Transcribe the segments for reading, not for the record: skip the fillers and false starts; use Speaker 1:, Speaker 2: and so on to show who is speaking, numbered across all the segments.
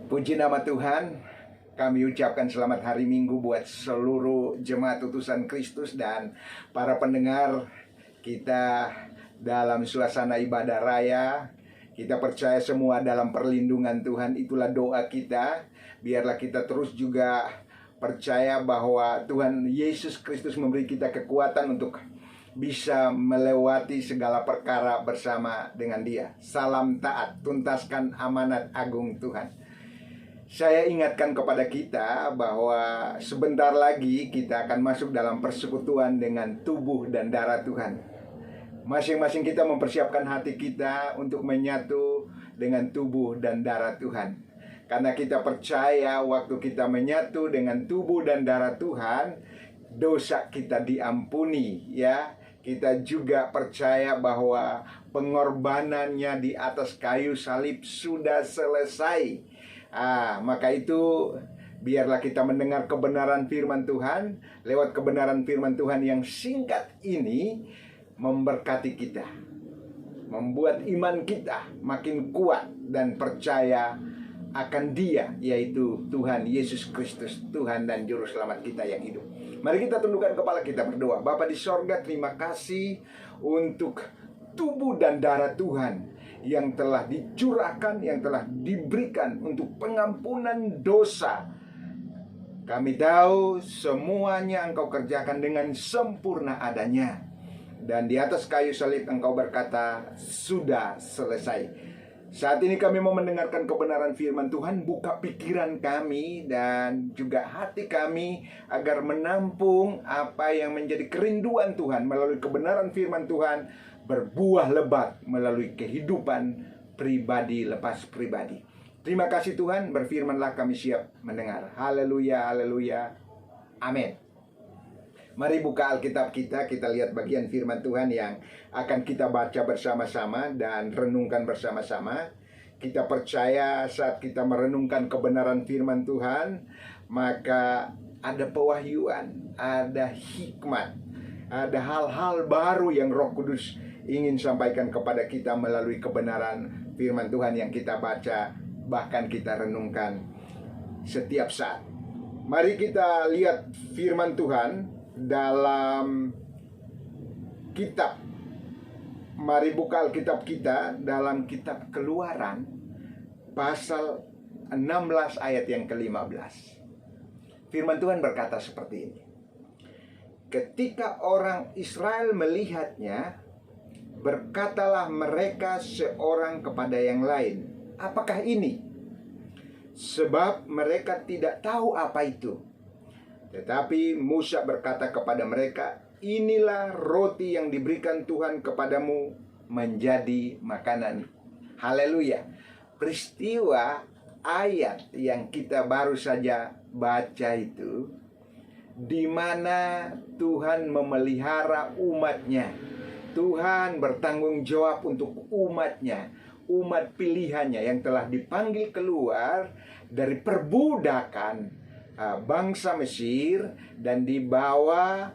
Speaker 1: Puji nama Tuhan, kami ucapkan selamat hari Minggu buat seluruh jemaat utusan Kristus dan para pendengar kita dalam suasana ibadah raya. Kita percaya semua dalam perlindungan Tuhan, itulah doa kita. Biarlah kita terus juga percaya bahwa Tuhan Yesus Kristus memberi kita kekuatan untuk bisa melewati segala perkara bersama dengan Dia. Salam taat, tuntaskan amanat agung Tuhan. Saya ingatkan kepada kita bahwa sebentar lagi kita akan masuk dalam persekutuan dengan tubuh dan darah Tuhan. Masing-masing kita mempersiapkan hati kita untuk menyatu dengan tubuh dan darah Tuhan. Karena kita percaya waktu kita menyatu dengan tubuh dan darah Tuhan, dosa kita diampuni, ya. Kita juga percaya bahwa pengorbanannya di atas kayu salib sudah selesai. Maka itu biarlah kita mendengar kebenaran firman Tuhan. Lewat kebenaran firman Tuhan yang singkat ini memberkati kita, membuat iman kita makin kuat dan percaya akan Dia, yaitu Tuhan Yesus Kristus, Tuhan dan Juru Selamat kita yang hidup. Mari kita tundukkan kepala kita berdoa. Bapa di sorga, terima kasih untuk tubuh dan darah Tuhan yang telah dicurahkan, yang telah diberikan untuk pengampunan dosa. Kami tahu semuanya Engkau kerjakan dengan sempurna adanya. Dan di atas kayu salib Engkau berkata, sudah selesai. Saat ini kami mau mendengarkan kebenaran firman Tuhan. Buka pikiran kami dan juga hati kami agar menampung apa yang menjadi kerinduan Tuhan melalui kebenaran firman Tuhan, berbuah lebat melalui kehidupan pribadi lepas pribadi. Terima kasih Tuhan, berfirmanlah kami siap mendengar. Haleluya, haleluya, amin. Mari buka Alkitab kita lihat bagian firman Tuhan yang akan kita baca bersama-sama dan renungkan bersama-sama. Kita percaya saat kita merenungkan kebenaran firman Tuhan, maka ada pewahyuan, ada hikmat, ada hal-hal baru yang Roh Kudus ingin sampaikan kepada kita melalui kebenaran firman Tuhan yang kita baca, bahkan kita renungkan setiap saat. Mari kita lihat firman Tuhan dalam kitab. Mari buka Alkitab kita dalam kitab Keluaran pasal 16 ayat yang ke-15. Firman Tuhan berkata seperti ini. Ketika orang Israel melihatnya, berkatalah mereka seorang kepada yang lain, apakah ini? Sebab mereka tidak tahu apa itu. Tetapi Musa berkata kepada mereka, inilah roti yang diberikan Tuhan kepadamu menjadi makanan. Haleluya. Peristiwa ayat yang kita baru saja baca itu, di mana Tuhan memelihara umatnya. Tuhan bertanggung jawab untuk umatnya, umat pilihannya yang telah dipanggil keluar dari perbudakan bangsa Mesir dan dibawa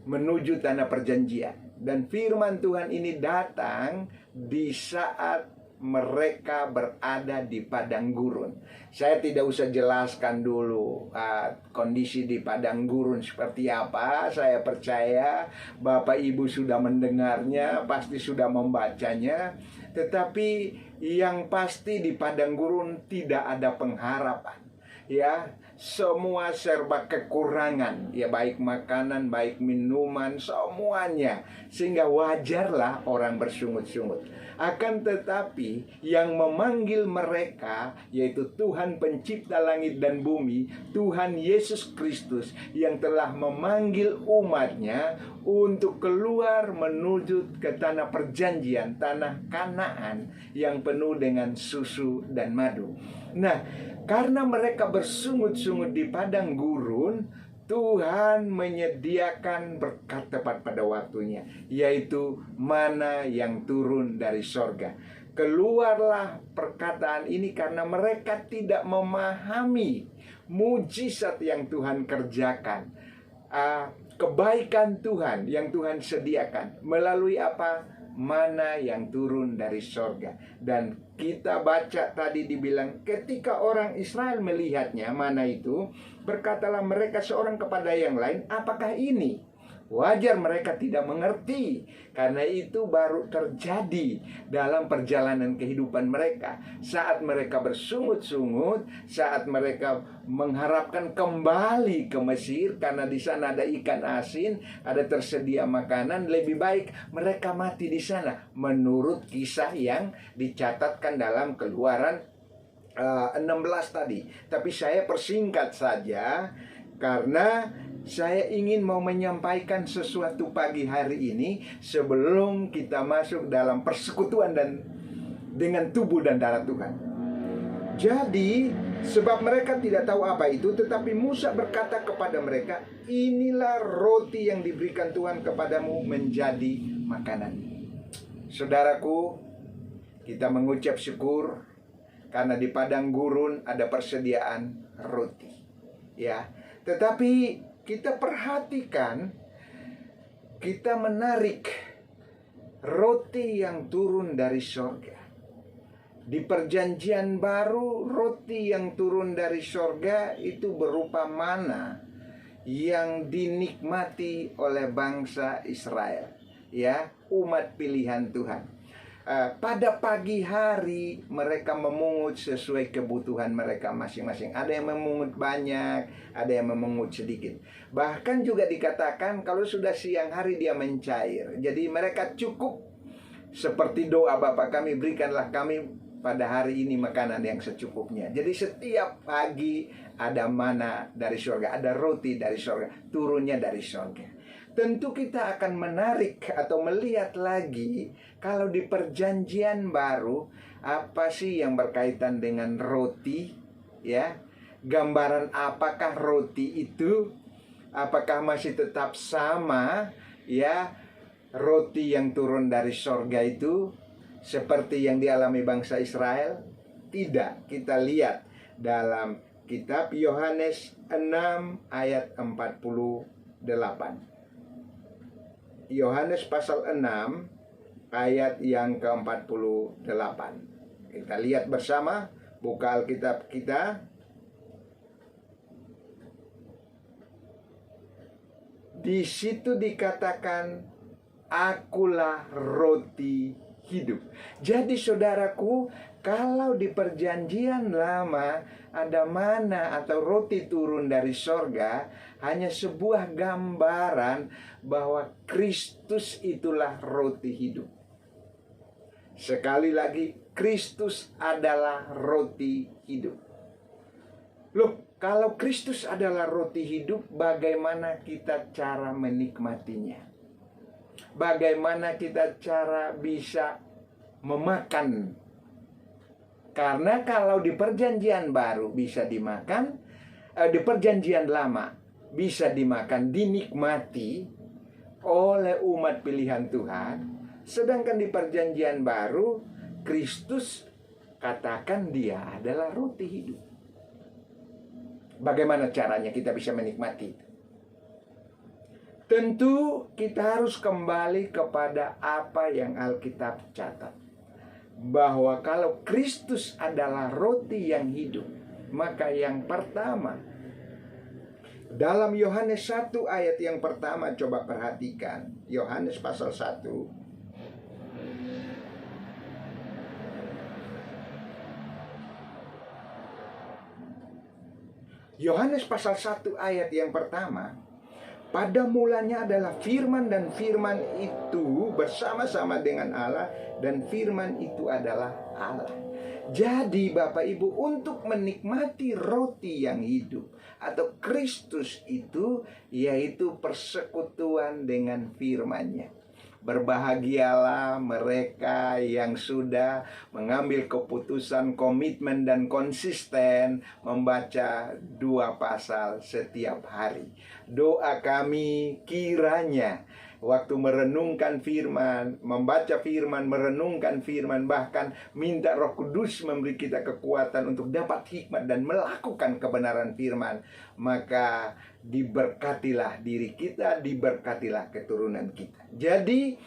Speaker 1: menuju tanah perjanjian. Dan firman Tuhan ini datang di saat mereka berada di padang gurun. Saya tidak usah jelaskan dulu kondisi di padang gurun seperti apa. Saya percaya Bapak Ibu sudah mendengarnya, pasti sudah membacanya. Tetapi yang pasti di padang gurun tidak ada pengharapan. Ya, semua serba kekurangan, ya, baik makanan, baik minuman, semuanya. Sehingga wajarlah orang bersungut-sungut. Akan tetapi yang memanggil mereka, yaitu Tuhan pencipta langit dan bumi, Tuhan Yesus Kristus, yang telah memanggil umatnya untuk keluar menuju ke tanah perjanjian, tanah Kanaan yang penuh dengan susu dan madu. Nah, karena mereka bersungut-sungut di padang gurun, Tuhan menyediakan berkat tepat pada waktunya, yaitu mana yang turun dari sorga. Keluarlah perkataan ini karena mereka tidak memahami mujizat yang Tuhan kerjakan, kebaikan Tuhan yang Tuhan sediakan. Melalui apa? mana yang turun dari sorga. Dan kita baca tadi dibilang ketika orang Israel melihatnya mana itu, berkatalah mereka seorang kepada yang lain, apakah ini? Wajar mereka tidak mengerti, karena itu baru terjadi dalam perjalanan kehidupan mereka. Saat mereka bersungut-sungut, saat mereka mengharapkan kembali ke Mesir, karena di sana ada ikan asin, ada tersedia makanan, lebih baik mereka mati di sana. Menurut kisah yang dicatatkan dalam Keluaran 16 tadi. Tapi saya persingkat saja, karena saya ingin mau menyampaikan sesuatu pagi hari ini sebelum kita masuk dalam persekutuan dan dengan tubuh dan darah Tuhan. Jadi, sebab mereka tidak tahu apa itu, tetapi Musa berkata kepada mereka, inilah roti yang diberikan Tuhan kepadamu menjadi makanan. Saudaraku, kita mengucap syukur karena di padang gurun ada persediaan roti. Ya, tetapi kita perhatikan, kita menarik roti yang turun dari sorga. Di perjanjian baru, roti yang turun dari sorga itu berupa mana yang dinikmati oleh bangsa Israel, ya, umat pilihan Tuhan. Pada pagi hari mereka memungut sesuai kebutuhan mereka masing-masing. Ada yang memungut banyak, ada yang memungut sedikit. Bahkan juga dikatakan kalau sudah siang hari dia mencair. Jadi mereka cukup seperti doa Bapa kami, berikanlah kami pada hari ini makanan yang secukupnya. Jadi setiap pagi ada mana dari surga, ada roti dari surga, turunnya dari surga. Tentu kita akan menarik atau melihat lagi kalau di perjanjian baru apa sih yang berkaitan dengan roti, ya? Gambaran apakah roti itu? Apakah masih tetap sama, ya? Roti yang turun dari sorga itu seperti yang dialami bangsa Israel? Tidak. Kita lihat dalam kitab Yohanes 6 ayat 48. Yohanes pasal 6 ayat yang ke-48. Kita lihat bersama, buka Alkitab kita. Di situ dikatakan, akulah roti hidup. Jadi saudaraku, kalau di perjanjian lama ada mana atau roti turun dari sorga, hanya sebuah gambaran bahwa Kristus itulah roti hidup. Sekali lagi, Kristus adalah roti hidup. Loh, kalau Kristus adalah roti hidup, bagaimana kita cara menikmatinya? Bagaimana kita cara bisa memakan? Karena kalau di perjanjian baru bisa dimakan, di perjanjian lama bisa dimakan, dinikmati oleh umat pilihan Tuhan. Sedangkan di perjanjian baru, Kristus katakan dia adalah roti hidup. Bagaimana caranya kita bisa menikmati itu? Tentu kita harus kembali kepada apa yang Alkitab catat, bahwa kalau Kristus adalah roti yang hidup, maka yang pertama dalam Yohanes 1 ayat yang pertama, coba perhatikan Yohanes pasal 1. Yohanes pasal 1 ayat yang pertama, pada mulanya adalah firman, dan firman itu bersama-sama dengan Allah, dan firman itu adalah Allah. Jadi Bapak Ibu, untuk menikmati roti yang hidup atau Kristus itu, yaitu persekutuan dengan firman-Nya. Berbahagialah mereka yang sudah mengambil keputusan, komitmen, dan konsisten membaca 2 pasal setiap hari. Doa kami kiranya waktu merenungkan firman, membaca firman, merenungkan firman, bahkan minta Roh Kudus memberi kita kekuatan untuk dapat hikmat dan melakukan kebenaran firman, maka diberkatilah diri kita, diberkatilah keturunan kita. Jadi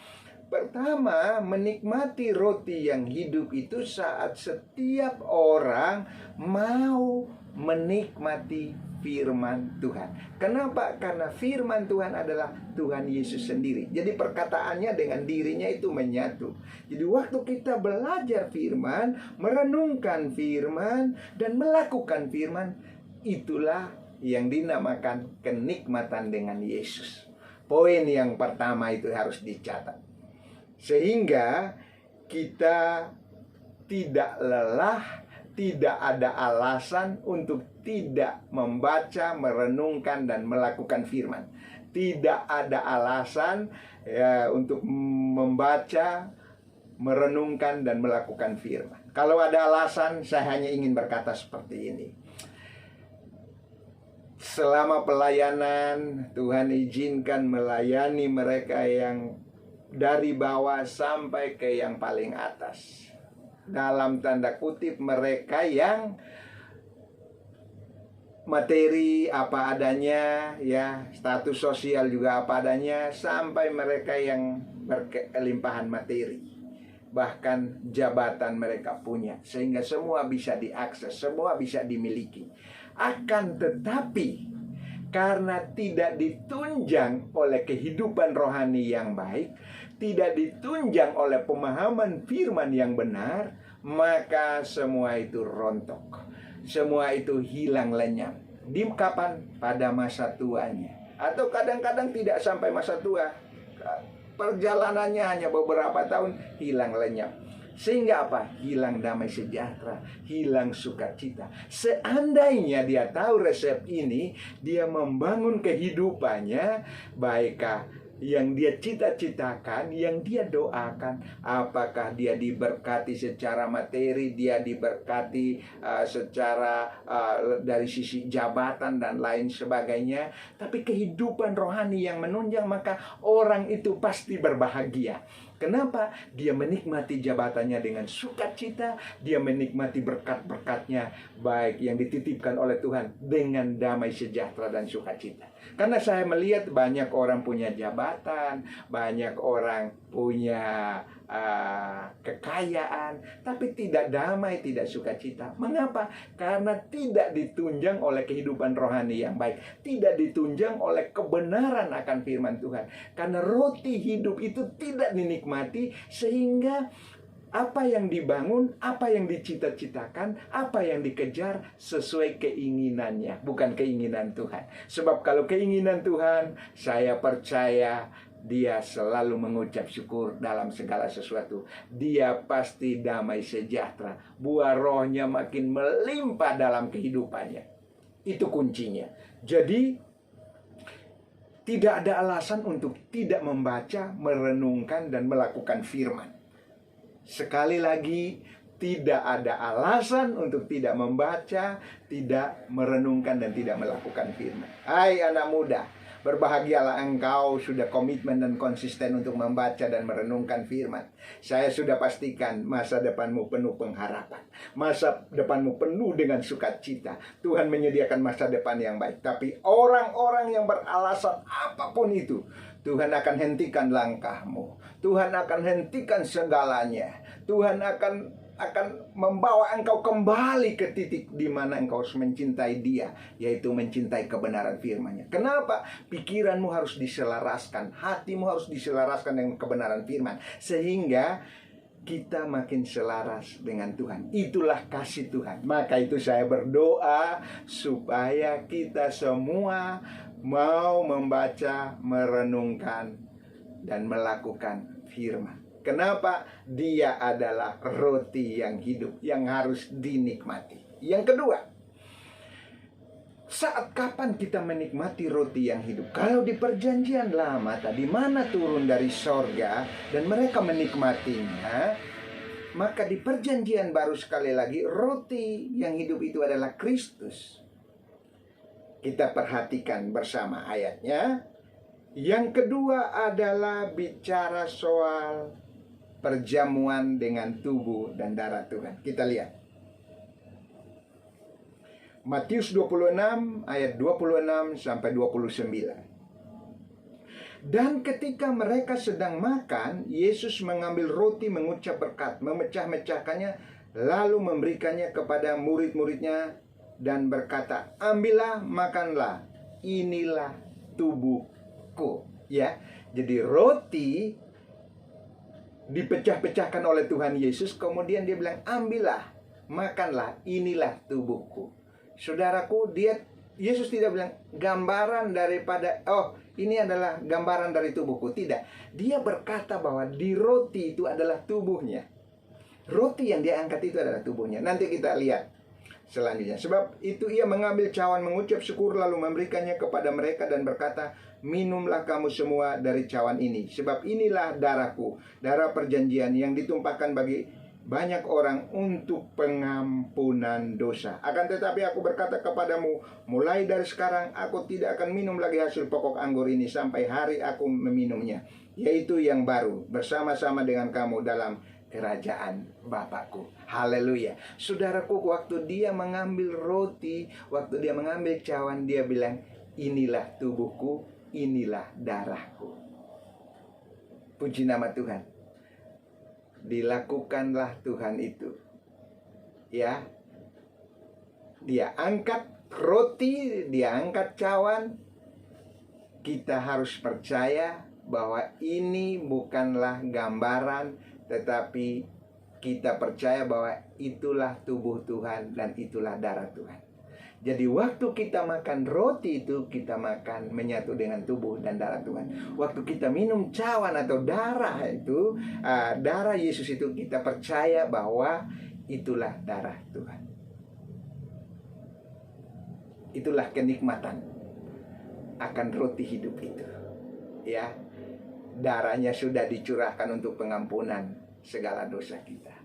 Speaker 1: Pertama, menikmati roti yang hidup itu saat setiap orang mau menikmati firman Tuhan. Kenapa? Karena firman Tuhan adalah Tuhan Yesus sendiri. Jadi perkataannya dengan dirinya itu menyatu. Jadi waktu kita belajar firman, merenungkan firman, dan melakukan firman, itulah yang dinamakan kenikmatan dengan Yesus. Poin yang pertama itu harus dicatat. Sehingga kita tidak lelah, tidak ada alasan untuk tidak membaca, merenungkan, dan melakukan firman. Tidak ada alasan untuk membaca, merenungkan, dan melakukan firman. Kalau ada alasan, saya hanya ingin berkata seperti ini. Selama pelayanan, Tuhan izinkan melayani mereka yang dari bawah sampai ke yang paling atas. Dalam tanda kutip, mereka yang materi apa adanya, ya, status sosial juga apa adanya, sampai mereka yang berkelimpahan materi. Bahkan jabatan mereka punya, sehingga semua bisa diakses, semua bisa dimiliki. Akan tetapi, karena tidak ditunjang oleh kehidupan rohani yang baik, tidak ditunjang oleh pemahaman firman yang benar, maka semua itu rontok. Semua itu hilang lenyap. Di kapan? Pada masa tuanya. Atau kadang-kadang tidak sampai masa tua. Perjalanannya hanya beberapa tahun, hilang lenyap. Sehingga apa? Hilang damai sejahtera, hilang sukacita. Seandainya dia tahu resep ini, dia membangun kehidupannya, baikkah yang dia cita-citakan, yang dia doakan. Apakah dia diberkati secara materi, dia diberkati secara dari sisi jabatan dan lain sebagainya, tapi kehidupan rohani yang menunjang, maka orang itu pasti berbahagia. Kenapa? Dia menikmati jabatannya dengan sukacita, dia menikmati berkat-berkatnya, baik yang dititipkan oleh Tuhan, dengan damai sejahtera dan sukacita. Karena saya melihat banyak orang punya jabatan, banyak orang punya kekayaan, tapi tidak damai, tidak sukacita. Mengapa? Karena tidak ditunjang oleh kehidupan rohani yang baik, tidak ditunjang oleh kebenaran akan firman Tuhan. Karena roti hidup itu tidak dinikmati, sehingga apa yang dibangun, apa yang dicita-citakan, apa yang dikejar sesuai keinginannya, bukan keinginan Tuhan. Sebab kalau keinginan Tuhan, saya percaya dia selalu mengucap syukur dalam segala sesuatu. Dia pasti damai sejahtera. Buah rohnya makin melimpah dalam kehidupannya. Itu kuncinya. Jadi tidak ada alasan untuk tidak membaca, merenungkan, dan melakukan firman. Sekali lagi, tidak ada alasan untuk tidak membaca, tidak merenungkan, dan tidak melakukan firman. Hai anak muda, berbahagialah engkau sudah komitmen dan konsisten untuk membaca dan merenungkan firman. Saya sudah pastikan masa depanmu penuh pengharapan. Masa depanmu penuh dengan sukacita. Tuhan menyediakan masa depan yang baik. Tapi orang-orang yang beralasan apapun itu, Tuhan akan hentikan langkahmu. Tuhan akan hentikan segalanya. Tuhan akan membawa engkau kembali ke titik di mana engkau harus mencintai Dia, yaitu mencintai kebenaran firman-Nya. Kenapa? Pikiranmu harus diselaraskan, hatimu harus diselaraskan dengan kebenaran firman, sehingga kita makin selaras dengan Tuhan. Itulah kasih Tuhan. Maka itu saya berdoa supaya kita semua mau membaca, merenungkan, dan melakukan firman. Kenapa? Dia adalah roti yang hidup, yang harus dinikmati. Yang kedua, saat kapan kita menikmati roti yang hidup? Kalau di perjanjian lama tadi, mana turun dari sorga dan mereka menikmatinya, maka di perjanjian baru sekali lagi, roti yang hidup itu adalah Kristus. Kita perhatikan bersama ayatnya. Yang kedua adalah bicara soal perjamuan dengan tubuh dan darah Tuhan. Kita lihat Matius 26 ayat 26 sampai 29. Dan ketika mereka sedang makan, Yesus mengambil roti, mengucap berkat, memecah-mecahkannya, lalu memberikannya kepada murid-muridnya dan berkata, ambillah, makanlah, inilah tubuhku. Ya, jadi roti dipecah-pecahkan oleh Tuhan Yesus, kemudian dia bilang, ambillah, makanlah, inilah tubuhku. Saudaraku, Yesus tidak bilang gambaran daripada, oh ini adalah gambaran dari tubuhku. Tidak, dia berkata bahwa di roti itu adalah tubuhnya. Roti yang dia angkat itu adalah tubuhnya. Nanti kita lihat selanjutnya. Sebab itu ia mengambil cawan, mengucap syukur, lalu memberikannya kepada mereka dan berkata, minumlah kamu semua dari cawan ini, sebab inilah darahku, darah perjanjian yang ditumpahkan bagi banyak orang untuk pengampunan dosa. Akan tetapi aku berkata kepadamu, mulai dari sekarang aku tidak akan minum lagi hasil pokok anggur ini sampai hari aku meminumnya, yaitu yang baru bersama-sama dengan kamu dalam kerajaan Bapakku. Haleluya. Saudaraku, waktu dia mengambil roti, waktu dia mengambil cawan, dia bilang, inilah tubuhku, inilah darahku. Puji nama Tuhan. Dilakukanlah Tuhan itu. Ya. Dia angkat roti, dia angkat cawan. Kita harus percaya bahwa ini bukanlah gambaran, tetapi kita percaya bahwa itulah tubuh Tuhan dan itulah darah Tuhan. Jadi waktu kita makan roti itu, kita makan menyatu dengan tubuh dan darah Tuhan. Waktu kita minum cawan atau darah itu, darah Yesus itu, kita percaya bahwa itulah darah Tuhan. Itulah kenikmatan akan roti hidup itu. Ya, darahnya sudah dicurahkan untuk pengampunan segala dosa kita.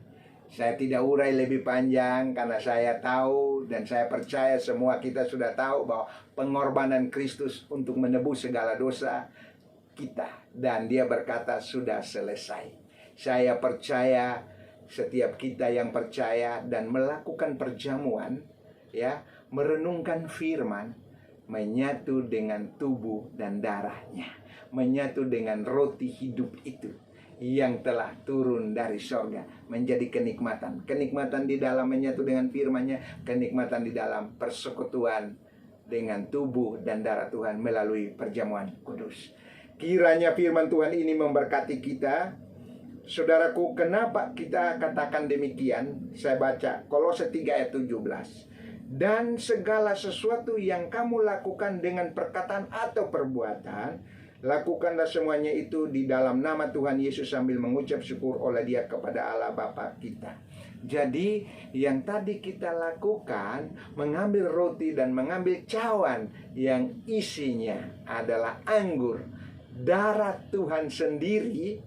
Speaker 1: Saya tidak urai lebih panjang karena saya tahu dan saya percaya semua kita sudah tahu bahwa pengorbanan Kristus untuk menebus segala dosa kita. Dan dia berkata sudah selesai. Saya percaya setiap kita yang percaya dan melakukan perjamuan, ya, merenungkan firman, menyatu dengan tubuh dan darahnya, menyatu dengan roti hidup itu yang telah turun dari sorga, menjadi kenikmatan. Kenikmatan di dalam menyatu dengan firman-Nya, kenikmatan di dalam persekutuan dengan tubuh dan darah Tuhan melalui perjamuan kudus. Kiranya firman Tuhan ini memberkati kita. Saudaraku, kenapa kita katakan demikian? Saya baca Kolose 3 ayat 17. Dan segala sesuatu yang kamu lakukan dengan perkataan atau perbuatan, lakukanlah semuanya itu di dalam nama Tuhan Yesus sambil mengucap syukur oleh Dia kepada Allah Bapa kita. Jadi yang tadi kita lakukan, mengambil roti dan mengambil cawan yang isinya adalah anggur, darah Tuhan sendiri,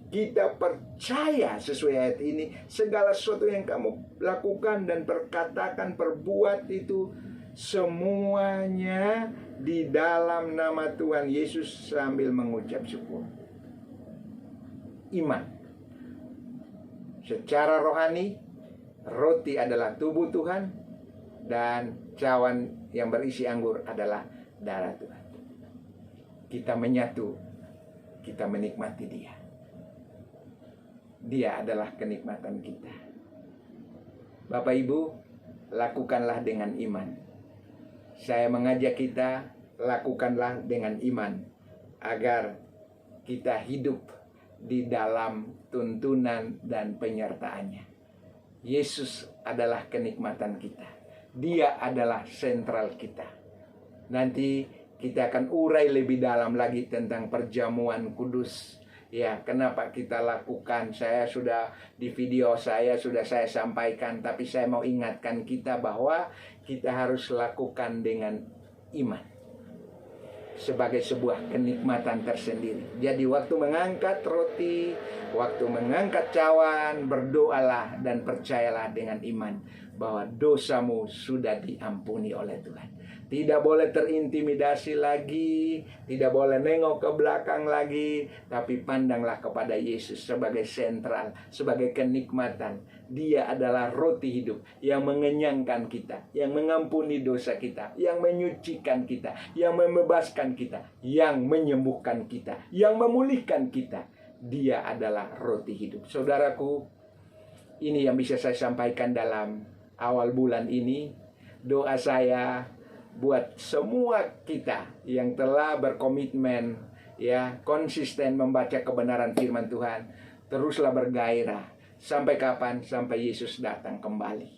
Speaker 1: kita percaya sesuai ayat ini, segala sesuatu yang kamu lakukan dan perkatakan, perbuat itu semuanya di dalam nama Tuhan Yesus sambil mengucap syukur. Iman. Secara rohani, roti adalah tubuh Tuhan dan cawan yang berisi anggur adalah darah Tuhan. Kita menyatu, kita menikmati Dia. Dia adalah kenikmatan kita. Bapak Ibu, lakukanlah dengan iman. Saya mengajak kita, lakukanlah dengan iman agar kita hidup di dalam tuntunan dan penyertaannya. Yesus adalah kenikmatan kita. Dia adalah sentral kita. Nanti kita akan urai lebih dalam lagi tentang perjamuan kudus. Ya, kenapa kita lakukan? Saya sudah di video saya sampaikan, tapi saya mau ingatkan kita bahwa kita harus lakukan dengan iman sebagai sebuah kenikmatan tersendiri. Jadi waktu mengangkat roti, waktu mengangkat cawan, berdoalah dan percayalah dengan iman bahwa dosamu sudah diampuni oleh Tuhan. Tidak boleh terintimidasi lagi, tidak boleh nengok ke belakang lagi, tapi pandanglah kepada Yesus sebagai sentral, sebagai kenikmatan. Dia adalah roti hidup yang mengenyangkan kita, yang mengampuni dosa kita, yang menyucikan kita, yang membebaskan kita, yang menyembuhkan kita, yang memulihkan kita. Dia adalah roti hidup. Saudaraku, ini yang bisa saya sampaikan dalam awal bulan ini. Doa saya buat semua kita yang telah berkomitmen, ya, konsisten membaca kebenaran firman Tuhan, teruslah bergairah. Sampai kapan? Sampai Yesus datang kembali.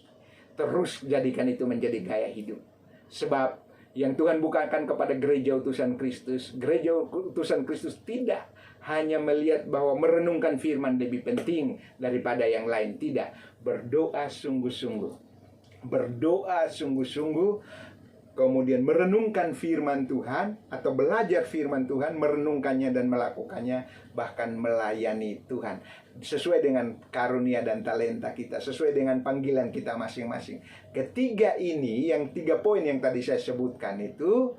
Speaker 1: Terus jadikan itu menjadi gaya hidup. Sebab yang Tuhan bukakan kepada gereja utusan Kristus, gereja utusan Kristus tidak hanya melihat bahwa merenungkan firman lebih penting daripada yang lain. Tidak. Berdoa sungguh-sungguh. Berdoa sungguh-sungguh, kemudian merenungkan firman Tuhan atau belajar firman Tuhan, merenungkannya dan melakukannya, bahkan melayani Tuhan sesuai dengan karunia dan talenta kita, sesuai dengan panggilan kita masing-masing. Ketiga ini, yang 3 poin yang tadi saya sebutkan itu,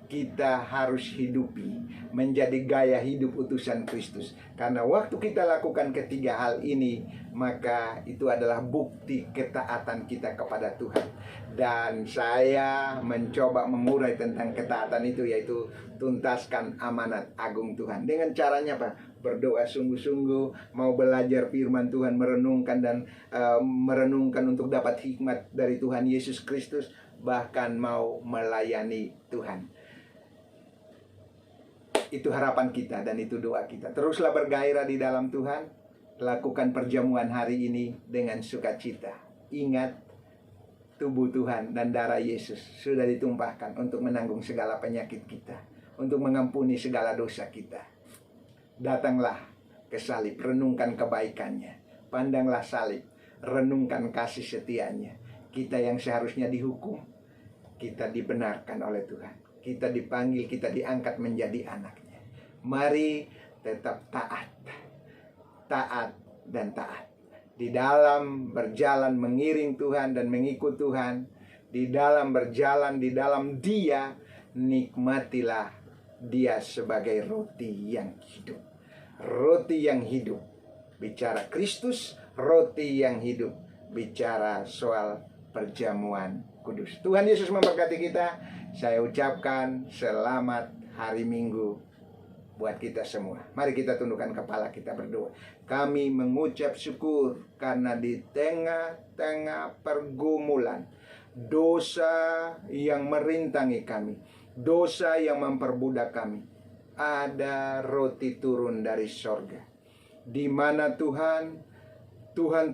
Speaker 1: kita harus hidupi menjadi gaya hidup utusan Kristus. Karena waktu kita lakukan ketiga hal ini, maka itu adalah bukti ketaatan kita kepada Tuhan. Dan saya mencoba mengurai tentang ketaatan itu, yaitu tuntaskan amanat agung Tuhan. Dengan caranya apa? Berdoa sungguh-sungguh, mau belajar firman Tuhan, merenungkan dan merenungkan untuk dapat hikmat dari Tuhan Yesus Kristus, bahkan mau melayani Tuhan. Itu harapan kita dan itu doa kita. Teruslah bergairah di dalam Tuhan. Lakukan perjamuan hari ini dengan sukacita. Ingat, tubuh Tuhan dan darah Yesus sudah ditumpahkan untuk menanggung segala penyakit kita, untuk mengampuni segala dosa kita. Datanglah ke salib, renungkan kebaikannya. Pandanglah salib, renungkan kasih setianya. Kita yang seharusnya dihukum, kita dibenarkan oleh Tuhan. Kita dipanggil, kita diangkat menjadi anaknya. Mari tetap taat. Taat dan taat. Di dalam berjalan mengiring Tuhan dan mengikut Tuhan. Di dalam berjalan, di dalam Dia, nikmatilah Dia sebagai roti yang hidup. Roti yang hidup. Bicara Kristus, roti yang hidup. Bicara soal perjamuan kudus. Tuhan Yesus memberkati kita. Saya ucapkan selamat hari Minggu buat kita semua. Mari kita tundukkan kepala, kita berdoa. Kami mengucap syukur karena di tengah-tengah pergumulan, dosa yang merintangi kami, dosa yang memperbudak kami, ada roti turun dari sorga. Di mana Tuhan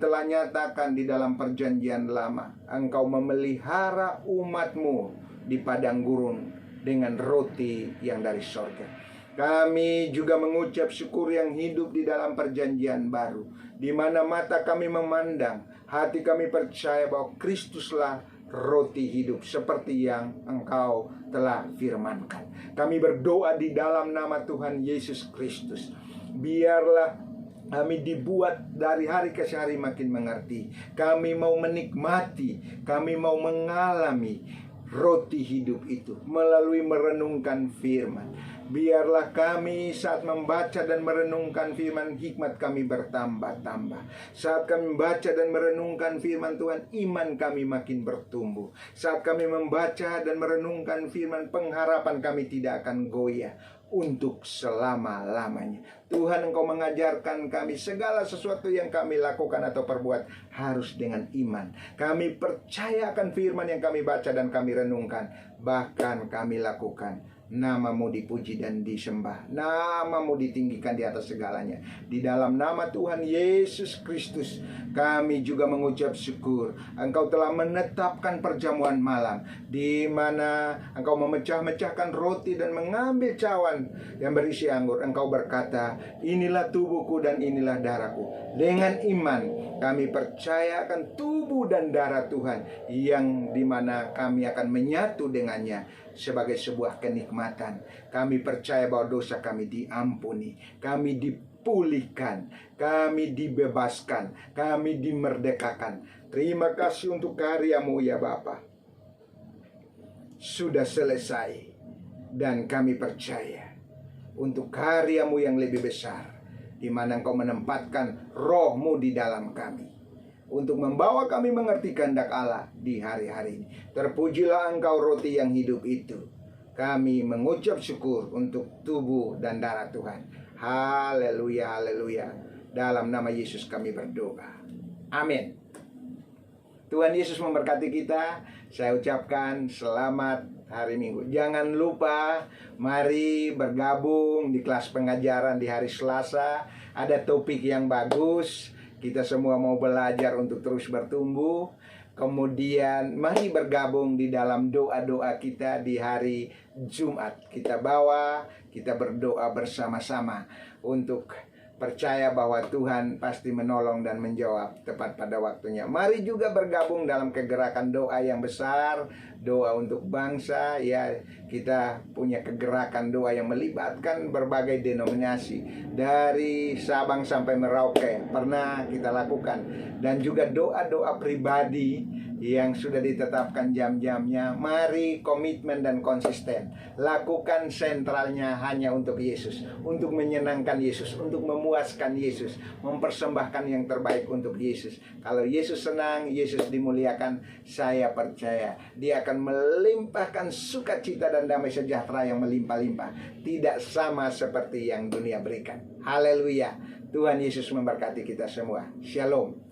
Speaker 1: telah nyatakan di dalam perjanjian lama, Engkau memelihara umat-Mu di padang gurun dengan roti yang dari sorga. Kami juga mengucap syukur yang hidup di dalam perjanjian baru, di mana mata kami memandang, hati kami percaya bahwa Kristuslah roti hidup seperti yang Engkau telah firmankan. Kami berdoa di dalam nama Tuhan Yesus Kristus. Biarlah kami dibuat dari hari ke hari makin mengerti. Kami mau menikmati, kami mau mengalami roti hidup itu melalui merenungkan firman. Biarlah kami saat membaca dan merenungkan firman, hikmat kami bertambah-tambah. Saat kami membaca dan merenungkan firman Tuhan, iman kami makin bertumbuh. Saat kami membaca dan merenungkan firman, pengharapan kami tidak akan goyah untuk selama-lamanya. Tuhan, Engkau mengajarkan kami segala sesuatu yang kami lakukan atau perbuat harus dengan iman. Kami percaya akan firman yang kami baca dan kami renungkan, bahkan kami lakukan. Nama-Mu dipuji dan disembah, Nama-Mu ditinggikan di atas segalanya. Di dalam nama Tuhan Yesus Kristus, kami juga mengucap syukur. Engkau telah menetapkan perjamuan malam, di mana Engkau memecah-mecahkan roti dan mengambil cawan yang berisi anggur. Engkau berkata, inilah tubuhku dan inilah darahku. Dengan iman kami percaya akan tubuh dan darah Tuhan, yang dimana kami akan menyatu dengannya sebagai sebuah kenikmatan. Kami percaya bahwa dosa kami diampuni, kami dipulihkan, kami dibebaskan, kami dimerdekakan. Terima kasih untuk karya-Mu ya Bapa. Sudah selesai. Dan kami percaya untuk karya-Mu yang lebih besar, di mana Engkau menempatkan Roh-Mu di dalam kami, untuk membawa kami mengerti kehendak Allah di hari-hari ini. Terpujilah Engkau roti yang hidup itu. Kami mengucap syukur untuk tubuh dan darah Tuhan. Haleluya, haleluya. Dalam nama Yesus kami berdoa. Amin. Tuhan Yesus memberkati kita. Saya ucapkan selamat hari Minggu. Jangan lupa, mari bergabung di kelas pengajaran di hari Selasa. Ada topik yang bagus. Kita semua mau belajar untuk terus bertumbuh. Kemudian mari bergabung di dalam doa-doa kita di hari Jumat. Kita berdoa bersama-sama untuk percaya bahwa Tuhan pasti menolong dan menjawab tepat pada waktunya. Mari juga bergabung dalam kegerakan doa yang besar, doa untuk bangsa. Ya, kita punya kegerakan doa yang melibatkan berbagai denominasi dari Sabang sampai Merauke. Pernah kita lakukan. Dan juga doa-doa pribadi yang sudah ditetapkan jam-jamnya. Mari komitmen dan konsisten. Lakukan sentralnya hanya untuk Yesus, untuk menyenangkan Yesus, untuk memuaskan Yesus, mempersembahkan yang terbaik untuk Yesus. Kalau Yesus senang, Yesus dimuliakan, saya percaya Dia akan melimpahkan sukacita dan damai sejahtera yang melimpah-limpah, tidak sama seperti yang dunia berikan. Haleluya. Tuhan Yesus memberkati kita semua. Shalom.